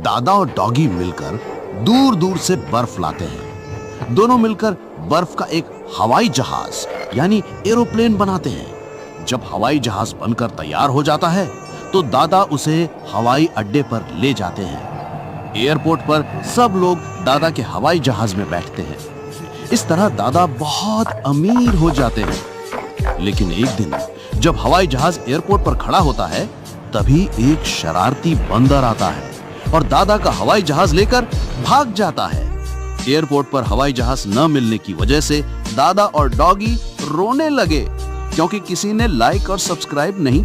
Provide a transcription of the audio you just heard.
दादा और डॉगी मिलकर दूर दूर से बर्फ लाते हैं। दोनों मिलकर बर्फ का एक हवाई जहाज यानी एरोप्लेन बनाते हैं। जब हवाई जहाज बनकर तैयार हो जाता है तो दादा उसे हवाई अड्डे पर ले जाते हैं। एयरपोर्ट पर सब लोग दादा के हवाई जहाज में बैठते हैं। इस तरह दादा बहुत अमीर हो जाते हैं। लेकिन एक दिन जब हवाई जहाज एयरपोर्ट पर खड़ा होता है तभी एक शरारती बंदर आता है और दादा का हवाई जहाज लेकर भाग जाता है। एयरपोर्ट पर हवाई जहाज न मिलने की वजह से दादा और डॉगी रोने लगे क्योंकि किसी ने लाइक और सब्सक्राइब नहीं